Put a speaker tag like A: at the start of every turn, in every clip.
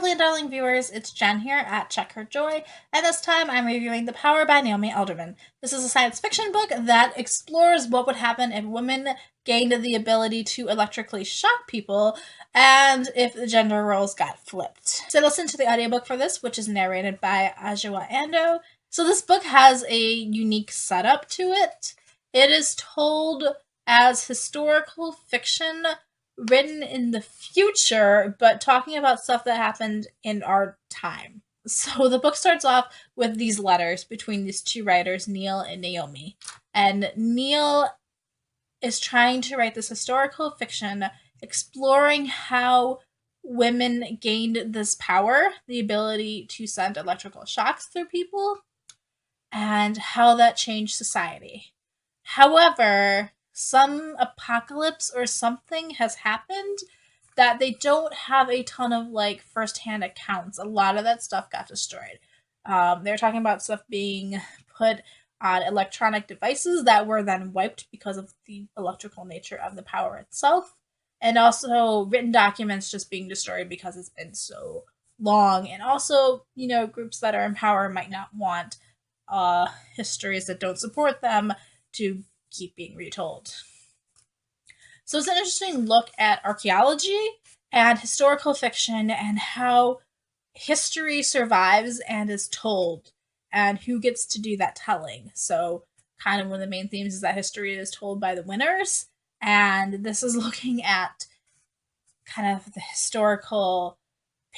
A: lovely and darling viewers, it's Jen here at Check Her Joy, and this time I'm reviewing The Power by Naomi Alderman. This is a science fiction book that explores what would happen if women gained the ability to electrically shock people and if the gender roles got flipped. So listen to the audiobook for this, which is narrated by Ajua Ando. So this book has a unique setup to it. It is told as historical fiction written in the future, but talking about stuff that happened in our time. So the book starts off with these letters between these two writers, Neil and Naomi. And Neil is trying to write this historical fiction exploring how women gained this power, the ability to send electrical shocks through people, and how that changed society. However, some apocalypse or something has happened that they don't have a ton of firsthand accounts. A lot of that stuff got destroyed. They're talking about stuff being put on electronic devices that were then wiped because of the electrical nature of the power itself, and also written documents just being destroyed because it's been so long. And also, groups that are in power might not want histories that don't support them to keep being retold. So it's an interesting look at archaeology and historical fiction and how history survives and is told and who gets to do that telling. So kind of one of the main themes is that history is told by the winners, and this is looking at kind of the historical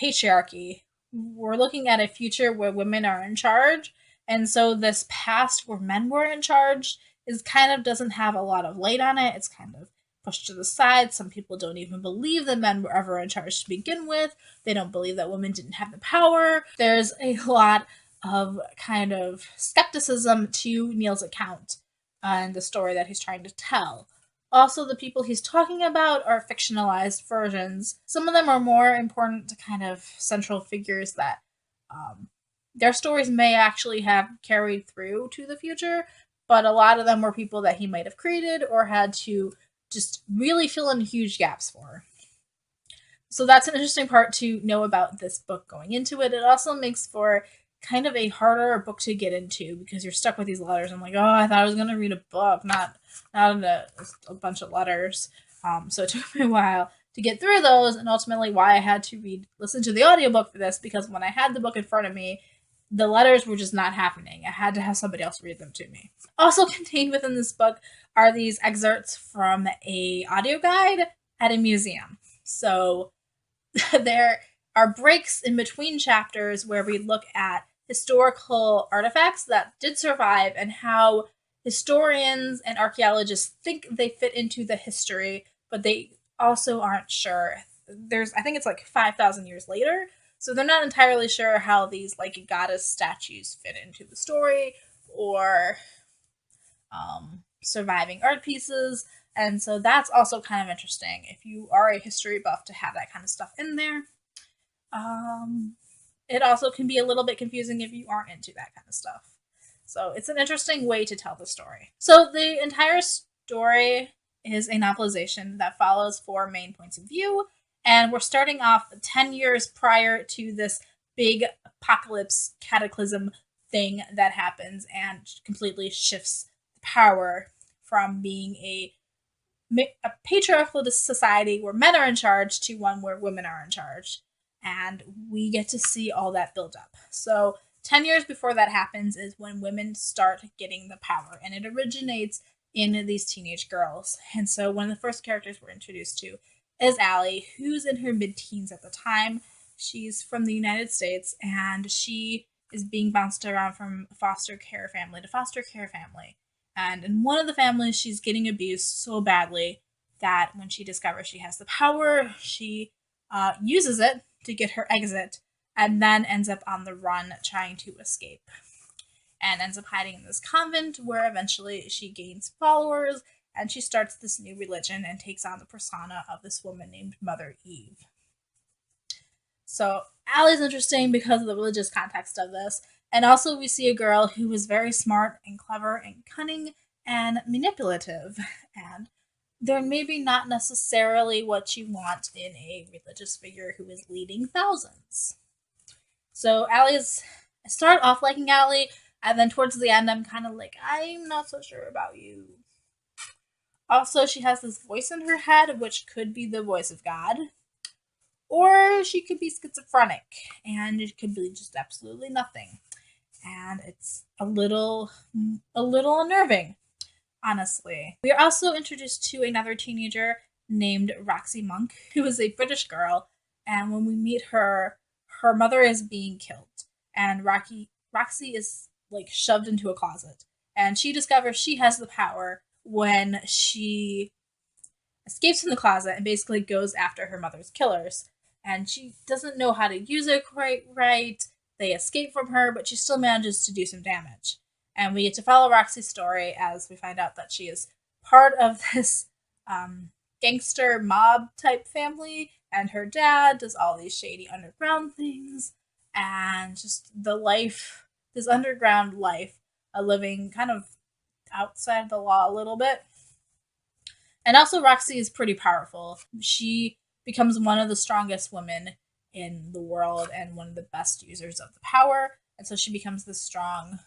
A: patriarchy. We're looking at a future where women are in charge, and so this past where men were in charge is kind of doesn't have a lot of light on it. It's kind of pushed to the side. Some people don't even believe that men were ever in charge to begin with. They don't believe that women didn't have the power. There's a lot of kind of skepticism to Neil's account and the story that he's trying to tell. Also, the people he's talking about are fictionalized versions. Some of them are more important to kind of central figures that their stories may actually have carried through to the future, but a lot of them were people that he might have created or had to just really fill in huge gaps for. So that's an interesting part to know about this book going into it. It also makes for kind of a harder book to get into because you're stuck with these letters. I'm like, oh, I thought I was going to read a book, not a bunch of letters. So it took me a while to get through those, and ultimately why I had to listen to the audiobook for this, because when I had the book in front of me, the letters were just not happening. I had to have somebody else read them to me. Also contained within this book are these excerpts from a audio guide at a museum. So there are breaks in between chapters where we look at historical artifacts that did survive and how historians and archaeologists think they fit into the history, but they also aren't sure. I think it's 5,000 years later, so they're not entirely sure how these goddess statues fit into the story or surviving art pieces. And so that's also kind of interesting if you are a history buff to have that kind of stuff in there. It also can be a little bit confusing if you aren't into that kind of stuff. So it's an interesting way to tell the story. So the entire story is a novelization that follows 4 main points of view. And we're starting off 10 years prior to this big apocalypse cataclysm thing that happens and completely shifts the power from being a patriarchal society where men are in charge to one where women are in charge. And we get to see all that build up. So 10 years before that happens is when women start getting the power, and it originates in these teenage girls. And so one of the first characters we're introduced to is Allie, who's in her mid-teens at the time. She's from the United States, and she is being bounced around from foster care family to foster care family. And in one of the families, she's getting abused so badly that when she discovers she has the power, she uses it to get her exit, and then ends up on the run trying to escape. And ends up hiding in this convent where eventually she gains followers, and she starts this new religion and takes on the persona of this woman named Mother Eve. So Allie's interesting because of the religious context of this. And also we see a girl who is very smart and clever and cunning and manipulative. And they're maybe not necessarily what you want in a religious figure who is leading thousands. So I start off liking Allie, and then towards the end, I'm kind of like, I'm not so sure about you. Also, she has this voice in her head, which could be the voice of God, or she could be schizophrenic, and it could be just absolutely nothing. And it's a little unnerving, honestly. We are also introduced to another teenager named Roxy Monk, who is a British girl, and when we meet her, her mother is being killed, and Roxy is like shoved into a closet, and she discovers she has the power when she escapes from the closet and basically goes after her mother's killers. And she doesn't know how to use it quite right. They escape from her, but she still manages to do some damage. And we get to follow Roxy's story as we find out that she is part of this gangster mob type family, and her dad does all these shady underground things, and just the life, this underground life, a living kind of outside the law a little bit. And also, Roxy is pretty powerful. She becomes one of the strongest women in the world and one of the best users of the power. And so she becomes this strong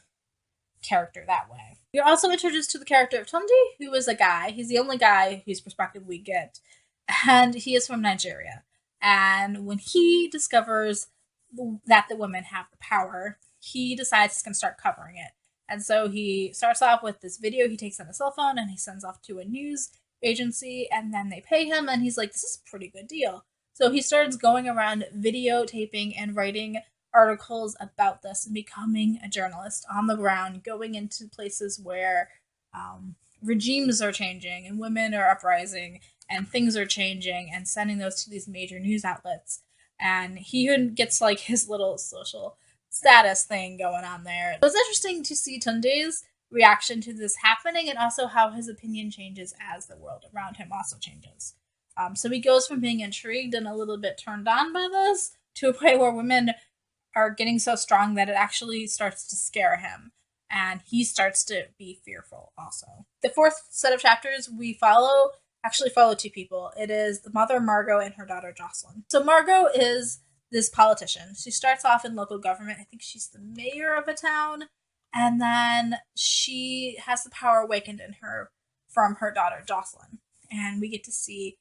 A: character that way. We are also introduced to the character of Tunde, who is a guy. He's the only guy whose perspective we get. And he is from Nigeria. And when he discovers that the women have the power, he decides he's going to start covering it. And so he starts off with this video he takes on a cell phone and he sends off to a news agency, and then they pay him, and he's like, this is a pretty good deal. So he starts going around videotaping and writing articles about this and becoming a journalist on the ground, going into places where regimes are changing and women are uprising and things are changing, and sending those to these major news outlets. And he even gets like his little social status thing going on there. It was interesting to see Tunde's reaction to this happening, and also how his opinion changes as the world around him also changes. So he goes from being intrigued and a little bit turned on by this to a point where women are getting so strong that it actually starts to scare him, and he starts to be fearful also. The fourth set of chapters we follow two people. It is the mother, Margot, and her daughter, Jocelyn. So Margot is this politician. She starts off in local government. I think she's the mayor of a town. And then she has the power awakened in her from her daughter, Jocelyn. And we get to see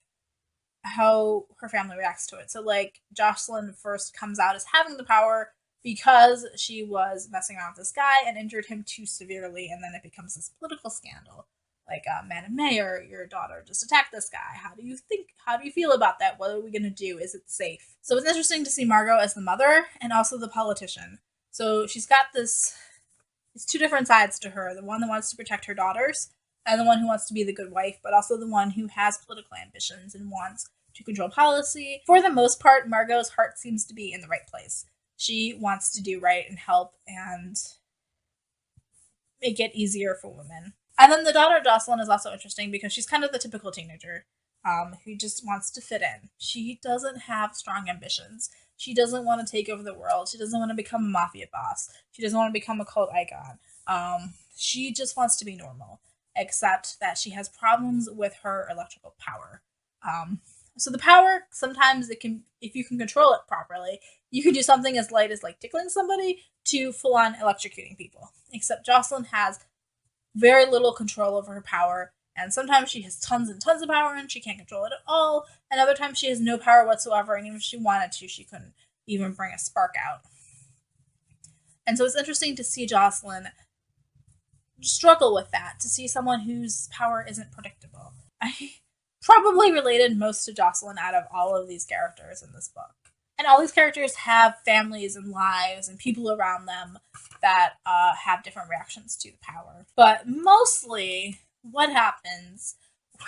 A: how her family reacts to it. So, like, Jocelyn first comes out as having the power because she was messing around with this guy and injured him too severely. And then it becomes this political scandal. Like, Madam Mayor, your daughter just attacked this guy. How do you feel about that? What are we going to do? Is it safe? So it's interesting to see Margot as the mother and also the politician. So she's got these two different sides to her. The one that wants to protect her daughters, and the one who wants to be the good wife, but also the one who has political ambitions and wants to control policy. For the most part, Margot's heart seems to be in the right place. She wants to do right and help and make it easier for women. And then the daughter, Jocelyn, is also interesting because she's kind of the typical teenager who just wants to fit in. She doesn't have strong ambitions. She doesn't want to take over the world. She doesn't want to become a mafia boss. She doesn't want to become a cult icon. She just wants to be normal, except that she has problems with her electrical power. So the power, sometimes it can, if you can control it properly, you can do something as light as like tickling somebody to full on electrocuting people. Except Jocelyn has very little control over her power, and sometimes she has tons and tons of power and she can't control it at all, and other times she has no power whatsoever, and even if she wanted to, she couldn't even bring a spark out. And so it's interesting to see Jocelyn struggle with that, to see someone whose power isn't predictable. I probably related most to Jocelyn out of all of these characters in this book. And all these characters have families and lives and people around them that have different reactions to the power. But mostly what happens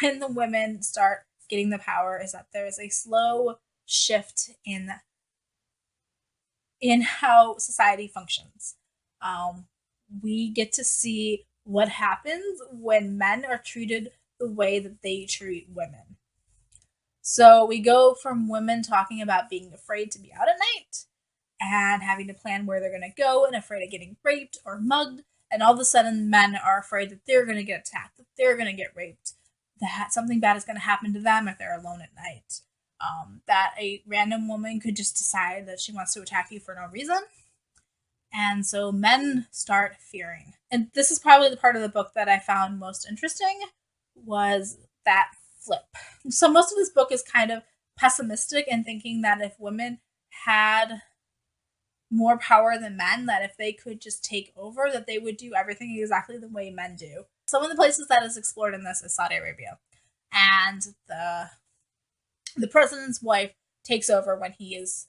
A: when the women start getting the power is that there is a slow shift in how society functions. We get to see what happens when men are treated the way that they treat women. So we go from women talking about being afraid to be out at night and having to plan where they're going to go and afraid of getting raped or mugged. And all of a sudden, men are afraid that they're going to get attacked, that they're going to get raped, that something bad is going to happen to them if they're alone at night. that a random woman could just decide that she wants to attack you for no reason. And so men start fearing. And this is probably the part of the book that I found most interesting, was that flip. So most of this book is kind of pessimistic and thinking that if women had more power than men, that if they could just take over, that they would do everything exactly the way men do. Some of the places that is explored in this is Saudi Arabia. And the president's wife takes over when he is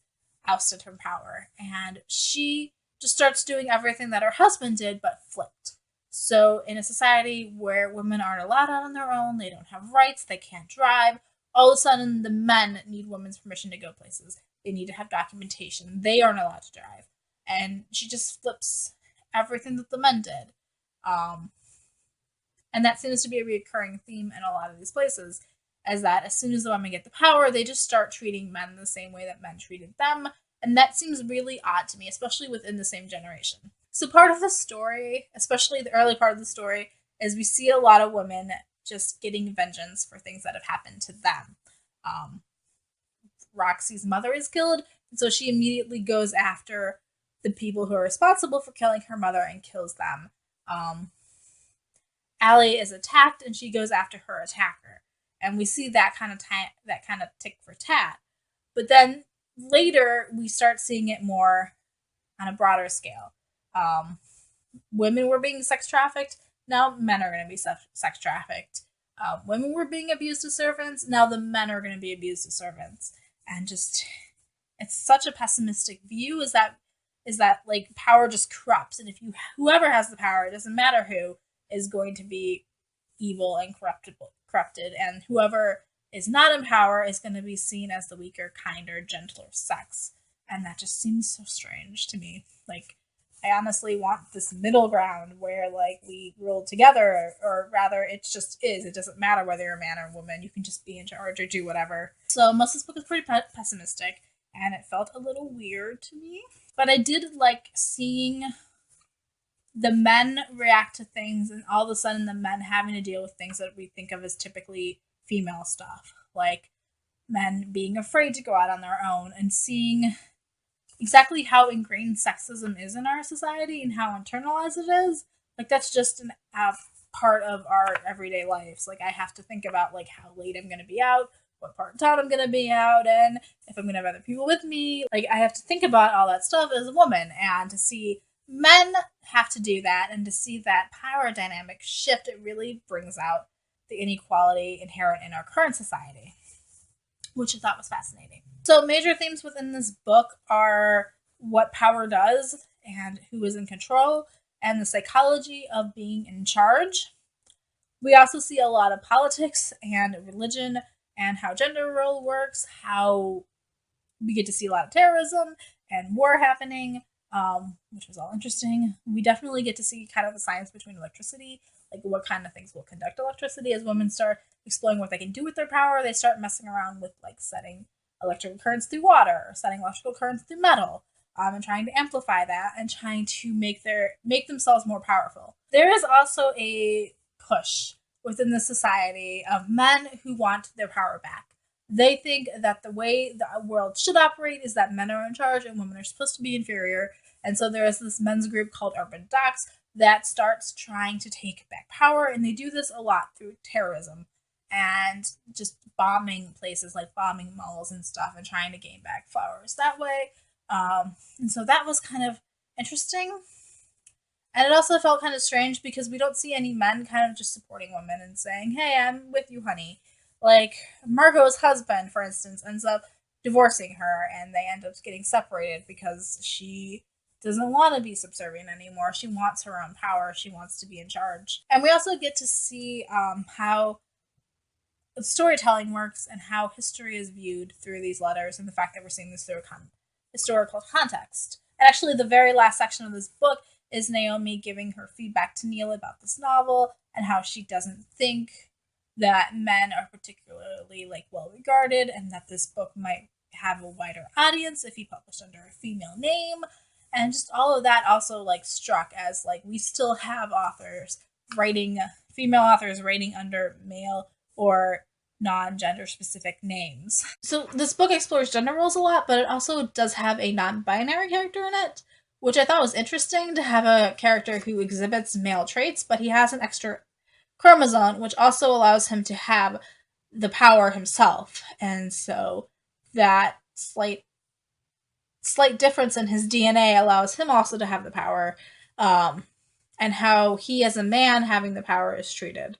A: ousted from power. And she just starts doing everything that her husband did, but flipped. So in a society where women aren't allowed out on their own, they don't have rights, they can't drive, all of a sudden the men need women's permission to go places. They need to have documentation. They aren't allowed to drive. And she just flips everything that the men did. And that seems to be a recurring theme in a lot of these places, as that as soon as the women get the power, they just start treating men the same way that men treated them. And that seems really odd to me, especially within the same generation. So part of the story, especially the early part of the story, is we see a lot of women just getting vengeance for things that have happened to them. Roxy's mother is killed, and so she immediately goes after the people who are responsible for killing her mother and kills them. Allie is attacked, and she goes after her attacker, and we see that kind of tick for tat. But then later, we start seeing it more on a broader scale. Women were being sex trafficked. Now men are going to be sex trafficked. Women were being abused as servants. Now the men are going to be abused as servants. And just, it's such a pessimistic view, is that like power just corrupts. And if whoever has the power, it doesn't matter who, is going to be evil and corrupted. And whoever is not in power is going to be seen as the weaker, kinder, gentler sex. And that just seems so strange to me. Like, I honestly want this middle ground where, like, we rule together, or rather, it just is. It doesn't matter whether you're a man or a woman. You can just be in charge or do whatever. So most of this book is pretty pessimistic, and it felt a little weird to me. But I did like seeing the men react to things, and all of a sudden the men having to deal with things that we think of as typically female stuff. Like men being afraid to go out on their own, and seeing exactly how ingrained sexism is in our society and how internalized it is. Like, that's just a part of our everyday lives. Like, I have to think about, like, how late I'm going to be out, what part of town I'm going to be out in, if I'm going to have other people with me. Like, I have to think about all that stuff as a woman, and to see men have to do that, and to see that power dynamic shift, it really brings out the inequality inherent in our current society, which I thought was fascinating. So major themes within this book are what power does and who is in control, and the psychology of being in charge. We also see a lot of politics and religion and how gender role works, how we get to see a lot of terrorism and war happening, which was all interesting. We definitely get to see kind of the science between electricity, like what kind of things will conduct electricity. As women start exploring what they can do with their power, they start messing around with, like, setting electrical currents through water, or setting electrical currents through metal, and trying to amplify that and trying to make themselves more powerful. There is also a push within the society of men who want their power back. They think that the way the world should operate is that men are in charge and women are supposed to be inferior. And so there is this men's group called Urban Docs that starts trying to take back power, and they do this a lot through terrorism and just bombing places, like bombing malls and stuff, and trying to gain back followers that way. And so that was kind of interesting. And it also felt kind of strange because we don't see any men kind of just supporting women and saying, hey, I'm with you, honey. Like, Margot's husband, for instance, ends up divorcing her, and they end up getting separated because she doesn't want to be subservient anymore. She wants her own power. She wants to be in charge. And we also get to see how storytelling works and how history is viewed through these letters, and the fact that we're seeing this through a historical context. And actually, the very last section of this book is Naomi giving her feedback to Neil about this novel, and how she doesn't think that men are particularly, like, well regarded, and that this book might have a wider audience if he published under a female name. And just all of that also, like, struck as, like, we still have female authors writing under male or non-gender specific names. So this book explores gender roles a lot, but it also does have a non-binary character in it, which I thought was interesting to have a character who exhibits male traits, but he has an extra chromosome, which also allows him to have the power himself. And so that slight difference in his DNA allows him also to have the power, and how he as a man having the power is treated.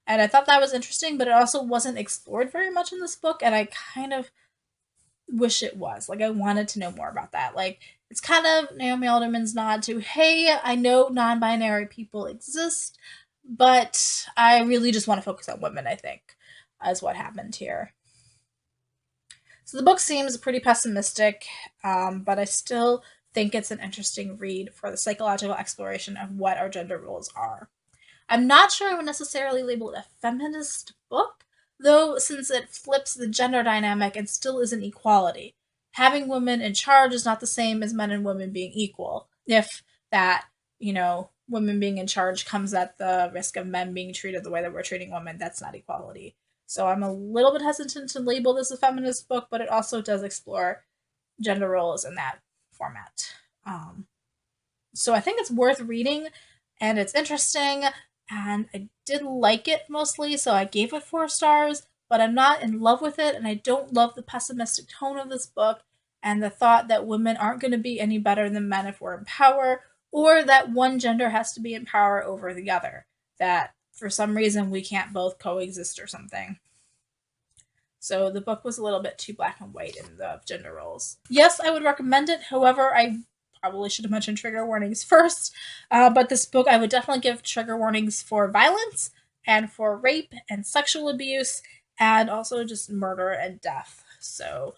A: And I thought that was interesting, but it also wasn't explored very much in this book, and I kind of wish it was. Like, I wanted to know more about that. Like, it's kind of Naomi Alderman's nod to, hey, I know non binary people exist, but I really just want to focus on women, I think, is what happened here. So the book seems pretty pessimistic, but I still think it's an interesting read for the psychological exploration of what our gender roles are. I'm not sure I would necessarily label it a feminist book, though, since it flips the gender dynamic and still isn't equality. Having women in charge is not the same as men and women being equal. If that, women being in charge comes at the risk of men being treated the way that we're treating women, that's not equality. So I'm a little bit hesitant to label this a feminist book, but it also does explore gender roles in that format. So I think it's worth reading, and it's interesting, and I did like it mostly, so I gave it 4 stars, but I'm not in love with it, and I don't love the pessimistic tone of this book, and the thought that women aren't going to be any better than men if we're in power, or that one gender has to be in power over the other. That for some reason we can't both coexist or something. So the book was a little bit too black and white in the gender roles. Yes, I would recommend it. However, I probably should have mentioned trigger warnings first. But this book, I would definitely give trigger warnings for violence and for rape and sexual abuse and also just murder and death. So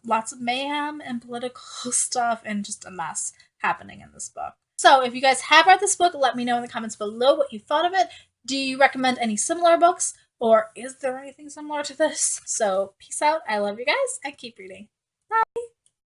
A: lots of mayhem and political stuff and just a mess happening in this book. So if you guys have read this book, let me know in the comments below what you thought of it. Do you recommend any similar books? Or is there anything similar to this? So peace out. I love you guys and keep reading.